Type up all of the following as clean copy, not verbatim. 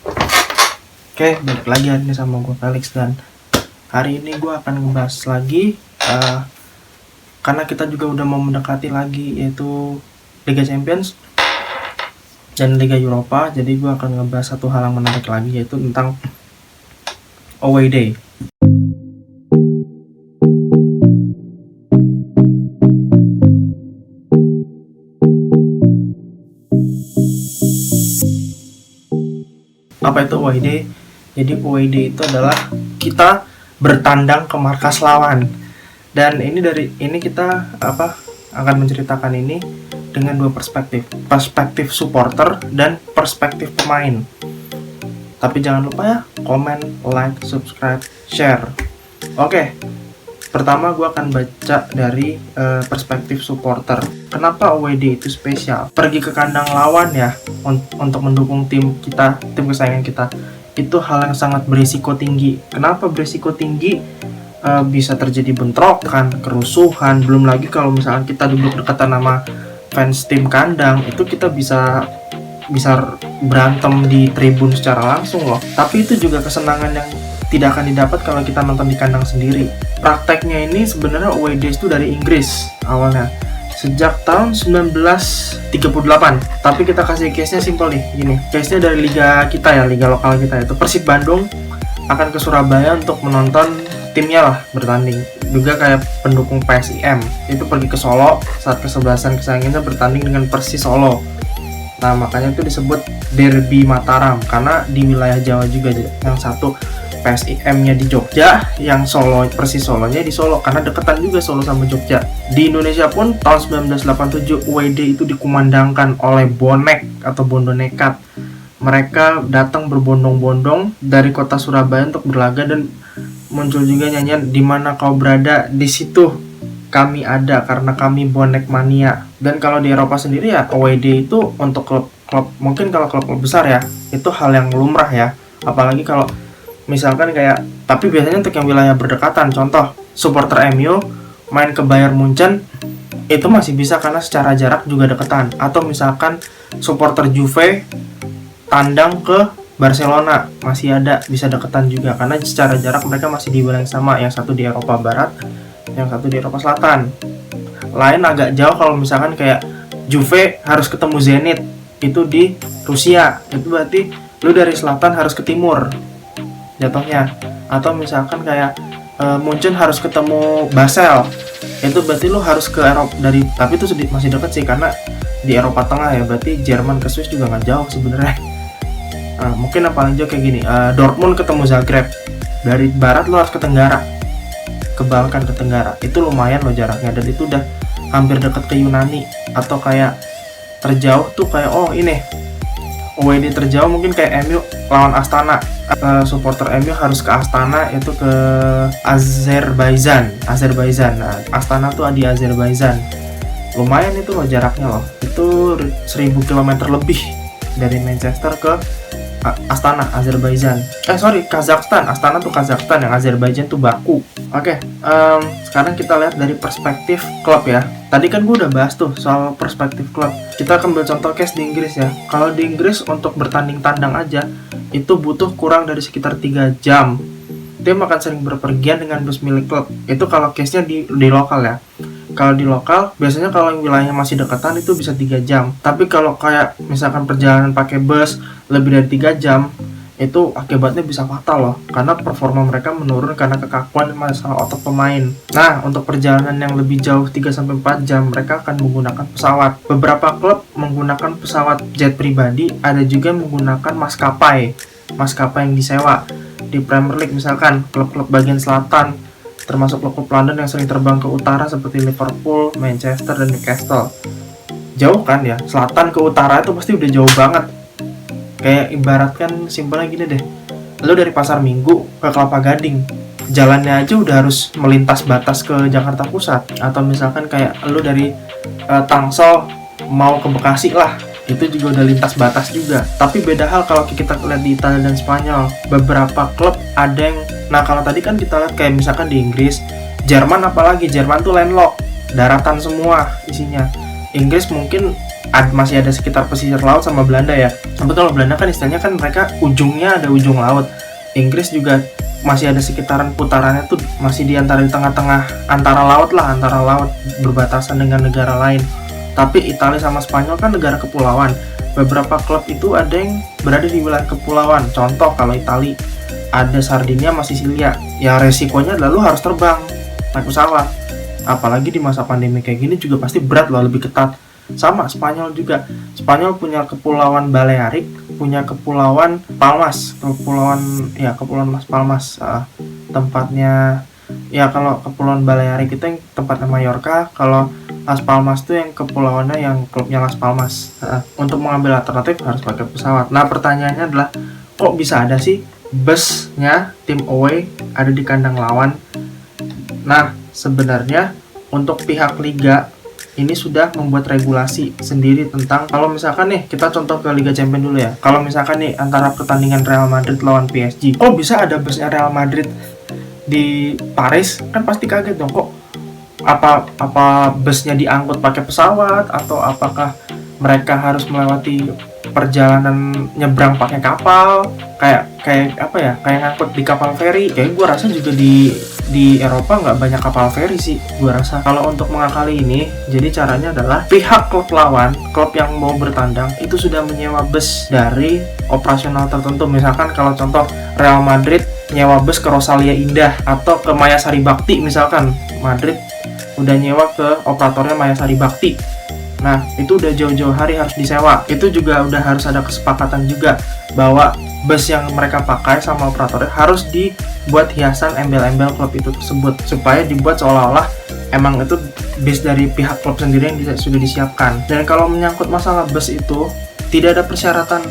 Oke, balik lagi hari ini sama gue Felix, dan hari ini gue akan ngebahas lagi karena kita juga udah mau mendekati lagi, yaitu Liga Champions dan Liga Eropa. Jadi gue akan ngebahas satu hal yang menarik lagi, yaitu tentang away day. Apa itu away day? Jadi away day itu adalah kita bertandang ke markas lawan. Dan ini kita akan menceritakan ini dengan dua perspektif supporter dan perspektif pemain. Tapi jangan lupa ya, komen, like, subscribe, share. Oke, pertama gue akan baca dari perspektif supporter. Kenapa away day itu spesial? Pergi ke kandang lawan ya, untuk mendukung tim kita, tim kesayangan kita, itu hal yang sangat berisiko tinggi. Kenapa berisiko tinggi? Bisa terjadi bentrokan, kerusuhan. Belum lagi kalau misalkan kita duduk dekat sama fans tim kandang, itu kita bisa berantem di tribun secara langsung loh. Tapi itu juga kesenangan yang tidak akan didapat kalau kita nonton di kandang sendiri. Prakteknya ini sebenarnya away days itu dari Inggris awalnya, sejak tahun 1938. Tapi kita kasih case-nya simpel nih, gini. Case-nya dari liga kita ya, liga lokal kita, itu Persib Bandung akan ke Surabaya untuk menonton timnya lah bertanding. Juga kayak pendukung PSIM itu pergi ke Solo saat kesebelasan kesayangannya bertanding dengan Persis Solo. Nah, makanya itu disebut Derby Mataram, karena di wilayah Jawa juga, yang satu PSIM-nya di Jogja, yang Solo, Persis Solonya di Solo, karena deketan juga Solo sama Jogja. Di Indonesia pun tahun 1987 away day itu dikumandangkan oleh Bonek atau Bondo Nekat. Mereka datang berbondong-bondong dari kota Surabaya untuk berlaga, dan muncul juga nyanyian "Di mana kau berada, di situ kami ada, karena kami bonek mania". Dan kalau di Eropa sendiri ya, away day itu untuk klub-klub, mungkin kalau klub-klub besar ya, itu hal yang lumrah ya. Apalagi kalau misalkan kayak, tapi biasanya untuk yang wilayah berdekatan, contoh supporter MU main ke Bayern Munchen, itu masih bisa karena secara jarak juga deketan. Atau misalkan supporter Juve tandang ke Barcelona, masih ada, bisa deketan juga karena secara jarak mereka masih di wilayah yang sama, yang satu di Eropa Barat, yang satu di Eropa Selatan. Lain agak jauh kalau misalkan kayak Juve harus ketemu Zenit, itu di Rusia, itu berarti lu dari selatan harus ke timur jatuhnya. Atau misalkan kayak Munchen harus ketemu Basel, itu berarti lu harus ke Eropa dari, tapi itu masih dekat sih karena di Eropa Tengah ya, berarti Jerman ke Swiss juga nggak jauh sebenarnya. Nah, mungkin yang paling jauh kayak gini, Dortmund ketemu Zagreb, dari barat lo harus ke tenggara, ke Balkan, ke tenggara, itu lumayan loh jaraknya, dan itu udah hampir deket ke Yunani. Atau kayak terjauh tuh kayak, oh ini away day terjauh mungkin kayak MU lawan Astana, supporter MU harus ke Astana, itu ke Azerbaijan. Nah, Astana tuh di Azerbaijan, lumayan itu loh jaraknya loh, itu 1000 km lebih dari Manchester ke Astana, Azerbaijan. Kazakhstan. Astana tuh Kazakhstan, yang Azerbaijan tuh Baku. Oke, sekarang kita lihat dari perspektif klub ya. Tadi kan gue udah bahas tuh soal perspektif klub. Kita akan ambil contoh case di Inggris ya. Kalau di Inggris untuk bertanding tandang aja itu butuh kurang dari sekitar 3 jam. Tim akan sering berpergian dengan bus milik klub. Itu kalau case-nya di lokal ya. Kalau di lokal, biasanya kalau yang wilayahnya masih dekatan itu bisa 3 jam. Tapi kalau kayak misalkan perjalanan pakai bus lebih dari 3 jam, itu akibatnya bisa fatal loh. Karena performa mereka menurun karena kekakuan masalah otot pemain. Nah, untuk perjalanan yang lebih jauh 3-4 jam, mereka akan menggunakan pesawat. Beberapa klub menggunakan pesawat jet pribadi, ada juga menggunakan maskapai yang disewa. Di Premier League misalkan, klub-klub bagian selatan, termasuk klub London yang sering terbang ke utara seperti Liverpool, Manchester, dan Newcastle. Jauh kan ya, selatan ke utara itu pasti udah jauh banget. Kayak ibaratkan simpelnya gini deh, lu dari Pasar Minggu ke Kelapa Gading, jalannya aja udah harus melintas batas ke Jakarta Pusat. Atau misalkan kayak lu dari Tangsel mau ke Bekasi lah, itu juga udah lintas batas juga. Tapi beda hal kalau kita lihat di Italia dan Spanyol, beberapa klub ada yang, nah kalau tadi kan kita lihat kayak misalkan di Inggris, Jerman, apalagi Jerman tuh landlocked, daratan semua isinya. Inggris mungkin masih ada sekitar pesisir laut sama Belanda ya. Sebetulnya Belanda kan istilahnya kan mereka ujungnya ada ujung laut. Inggris juga masih ada sekitaran putarannya tuh masih di tengah-tengah antara laut berbatasan dengan negara lain. Tapi Italia sama Spanyol kan negara kepulauan. Beberapa klub itu ada yang berada di wilayah kepulauan. Contoh kalau Italia ada Sardinia sama Sisilia. Ya resikonya adalah lu harus terbang naik pesawat. Apalagi di masa pandemi kayak gini juga pasti berat loh, lebih ketat. Sama Spanyol juga. Spanyol punya kepulauan Balearic, punya kepulauan Palmas, kepulauan Las Palmas. Tempatnya ya kalau kepulauan Balearic itu yang tempatnya Mallorca, kalau Las Palmas tuh yang kepulauannya yang klubnya Las Palmas. Untuk mengambil alternatif harus pakai pesawat. Nah pertanyaannya adalah kok bisa ada sih busnya tim away ada di kandang lawan? Nah sebenarnya untuk pihak liga ini sudah membuat regulasi sendiri tentang kalau misalkan nih kita contoh ke Liga Champions dulu ya. Kalau misalkan nih antara pertandingan Real Madrid lawan PSG, kok bisa ada busnya Real Madrid di Paris? Kan pasti kaget dong, kok apa busnya diangkut pakai pesawat atau apakah mereka harus melewati perjalanan nyebrang pakai kapal kayak ngangkut di kapal feri. Kayak gue rasa juga di Eropa nggak banyak kapal feri sih gue rasa. Kalau untuk mengakali ini, jadi caranya adalah pihak klub lawan, klub yang mau bertandang itu sudah menyewa bus dari operasional tertentu. Misalkan kalau contoh Real Madrid nyewa bus ke Rosalia Indah atau ke Mayasari Bakti, misalkan Madrid udah nyewa ke operatornya Mayasari Bakti. Nah, itu udah jauh-jauh hari harus disewa. Itu juga udah harus ada kesepakatan juga bahwa bus yang mereka pakai sama operatornya harus dibuat hiasan embel-embel klub itu tersebut, supaya dibuat seolah-olah emang itu bus dari pihak klub sendiri yang sudah disiapkan. Dan kalau menyangkut masalah bus itu, tidak ada persyaratan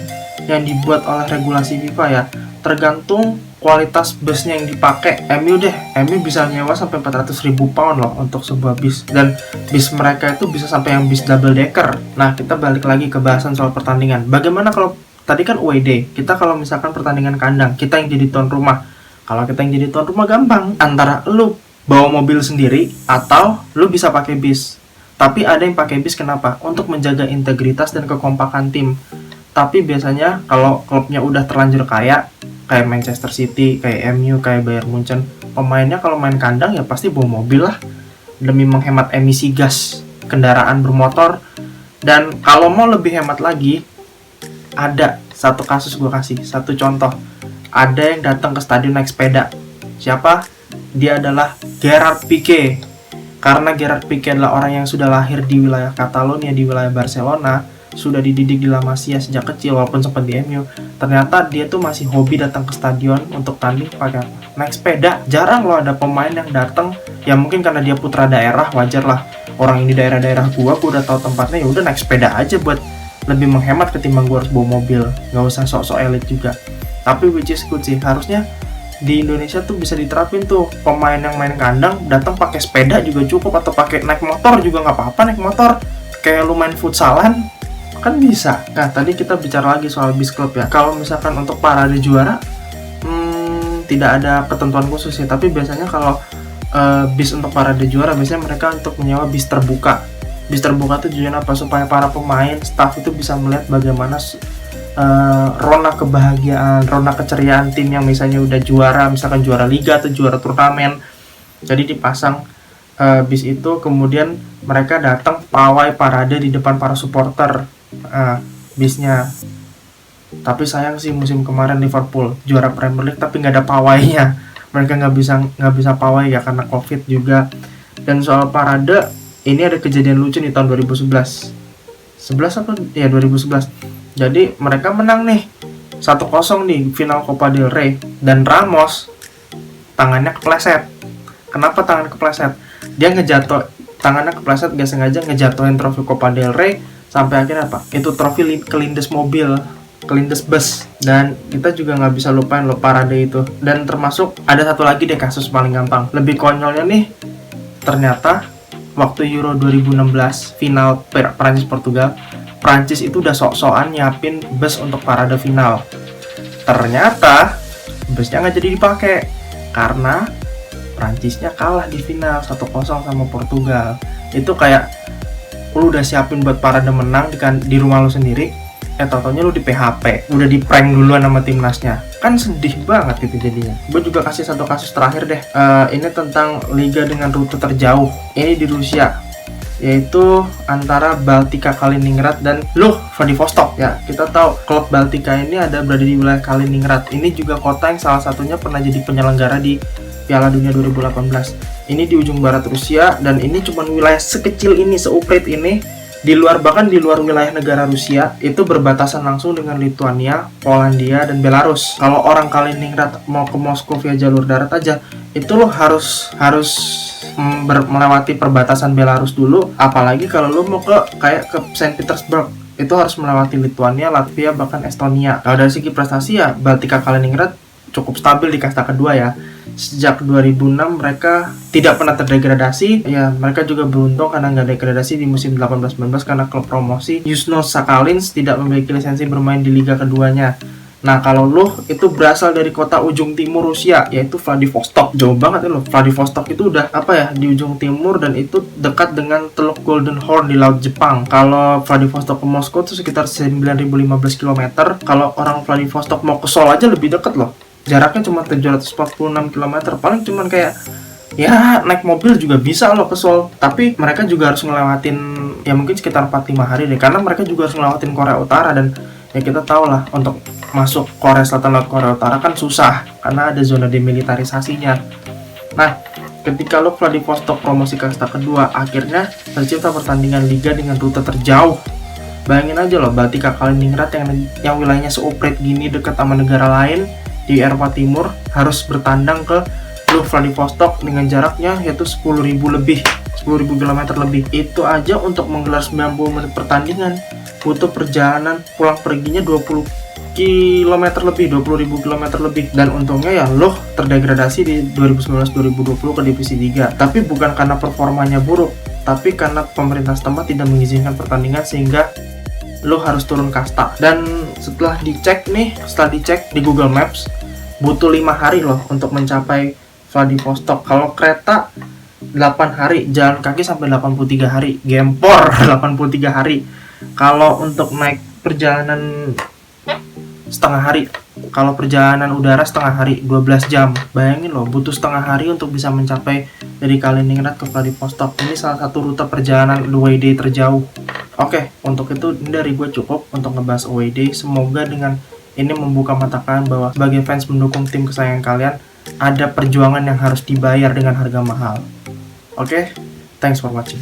yang dibuat oleh regulasi FIFA ya. Tergantung kualitas busnya yang dipakai. MU bisa nyewa sampai 400.000 pound loh untuk sebuah bis, dan bis mereka itu bisa sampai yang bis double decker. Nah kita balik lagi ke bahasan soal pertandingan. Bagaimana kalau tadi kan away day, kita kalau misalkan pertandingan kandang, kita yang jadi tuan rumah. Kalau kita yang jadi tuan rumah gampang, antara lu bawa mobil sendiri atau lu bisa pakai bis. Tapi ada yang pakai bis, kenapa? Untuk menjaga integritas dan kekompakan tim. Tapi biasanya kalau klubnya udah terlanjur kaya, kayak Manchester City, kayak MU, kayak Bayern Munchen, pemainnya kalau main kandang ya pasti bawa mobil lah, demi menghemat emisi gas kendaraan bermotor. Dan kalau mau lebih hemat lagi, ada satu kasus gue kasih, satu contoh. Ada yang datang ke stadion naik sepeda. Siapa? Dia adalah Gerard Pique. Karena Gerard Pique adalah orang yang sudah lahir di wilayah Catalonia, di wilayah Barcelona, sudah dididik di La Masia sejak kecil, walaupun sempat di MU. Ternyata dia tuh masih hobi datang ke stadion untuk tanding pakai naik sepeda. Jarang loh ada pemain yang datang, ya mungkin karena dia putra daerah, wajar lah. Orang ini daerah-daerah gua udah tahu tempatnya, ya udah naik sepeda aja buat lebih menghemat ketimbang gua harus bawa mobil. Nggak usah sok-sok elit juga. Tapi which is good sih, harusnya di Indonesia tuh bisa diterapin tuh, pemain yang main kandang datang pakai sepeda juga cukup, atau pakai naik motor juga nggak apa-apa. Naik motor kayak lu main futsalan kan bisa. Nah tadi kita bicara lagi soal bis klub ya. Kalau misalkan untuk parade juara tidak ada ketentuan khusus ya, tapi biasanya kalau bis untuk parade juara biasanya mereka untuk menyewa bis terbuka. Bis terbuka itu tujuannya apa? Supaya para pemain, staff itu bisa melihat bagaimana rona kebahagiaan, rona keceriaan tim yang misalnya udah juara, misalkan juara liga atau juara turnamen. Jadi dipasang bis itu, kemudian mereka datang pawai parade di depan para supporter bisnya. Tapi sayang sih musim kemarin Liverpool juara Premier League tapi nggak ada pawainya. Mereka nggak bisa pawai ya karena COVID juga. Dan soal parade ini ada kejadian lucu di tahun 2011 apa ya, 2011. Jadi mereka menang nih 1-0 di final Copa del Rey, dan Ramos tangannya kepleset. Kenapa tangan kepleset? Dia tangannya kepleset, gak sengaja ngejatuhin trofi Copa del Rey, sampai akhirnya apa? Itu trofi kelindes mobil, kelindes bus. Dan kita juga nggak bisa lupain lo parade itu. Dan termasuk ada satu lagi deh kasus paling gampang, lebih konyolnya nih. Ternyata waktu Euro 2016 final Prancis Portugal, Prancis itu udah sok-sokan nyiapin bus untuk parade final. Ternyata busnya nggak jadi dipakai karena Prancisnya kalah di final 1-0 sama Portugal. Itu kayak lu udah siapin buat parade menang di rumah lu sendiri, tau-taunya lu di PHP, udah di prank duluan sama timnasnya, kan sedih banget gitu jadinya. Gue juga kasih satu kasus terakhir deh, ini tentang liga dengan rute terjauh, ini di Rusia, yaitu antara Baltika Kaliningrad dan Vladivostok. Ya, kita tahu klub Baltika ini berada di wilayah Kaliningrad. Ini juga kota yang salah satunya pernah jadi penyelenggara di Piala Dunia 2018. Ini di ujung barat Rusia, dan ini cuma wilayah sekecil ini, seuprit ini. Bahkan di luar wilayah negara Rusia, itu berbatasan langsung dengan Lithuania, Polandia, dan Belarus. Kalau orang Kaliningrad mau ke Moskow via jalur darat aja, itu lo harus melewati perbatasan Belarus dulu. Apalagi kalau lo mau kayak ke Saint Petersburg, itu harus melewati Lithuania, Latvia, bahkan Estonia. Kalau dari segi prestasi ya, Baltika Kaliningrad cukup stabil di kasta kedua ya. Sejak 2006 mereka tidak pernah terdegradasi. Ya, mereka juga beruntung karena nggak degradasi di musim 18-19 karena klub promosi Yuzhno-Sakhalins tidak memiliki lisensi bermain di liga keduanya. Nah, kalau itu berasal dari kota ujung timur Rusia, yaitu Vladivostok. Jauh banget ya Vladivostok itu udah di ujung timur, dan itu dekat dengan Teluk Golden Horn di Laut Jepang. Kalau Vladivostok ke Moskow itu sekitar 9.015 km. Kalau orang Vladivostok mau ke Seoul aja lebih dekat loh. Jaraknya cuma 746 km, paling cuman kayak ya naik mobil juga bisa loh ke Seoul. Tapi mereka juga harus ngelewatin ya mungkin sekitar 4-5 hari deh, karena mereka juga harus ngelewatin Korea Utara, dan ya kita tahu lah untuk masuk Korea Selatan lewat Korea Utara kan susah karena ada zona demilitarisasinya. Nah, ketika Vladivostok promosi kasta kedua, akhirnya tercipta pertandingan liga dengan rute terjauh. Bayangin aja loh, Baltika Kaliningrad yang wilayahnya seuprit gini dekat sama negara lain di Eropa Timur harus bertandang ke Vladivostok dengan jaraknya yaitu 10.000 km lebih. Itu aja untuk menggelar 90 menit pertandingan butuh perjalanan pulang perginya 20 20.000 km lebih. Dan untungnya ya terdegradasi di 2019-2020 ke divisi 3. Tapi bukan karena performanya buruk, tapi karena pemerintah setempat tidak mengizinkan pertandingan sehingga harus turun kasta. Dan setelah dicek di Google Maps, butuh 5 hari untuk mencapai Vladivostok. Kalau kereta 8 hari, jalan kaki sampai 83 hari, gempor 83 hari. Kalau untuk naik perjalanan setengah hari, kalau perjalanan udara setengah hari, 12 jam. Bayangin butuh setengah hari untuk bisa mencapai dari Kaliningrad ke Vladivostok. Ini salah satu rute perjalanan away day terjauh. Oke, untuk itu dari gue cukup untuk ngebahas away day. Semoga dengan ini membuka mata kalian bahwa sebagai fans mendukung tim kesayangan kalian, ada perjuangan yang harus dibayar dengan harga mahal. Oke, thanks for watching.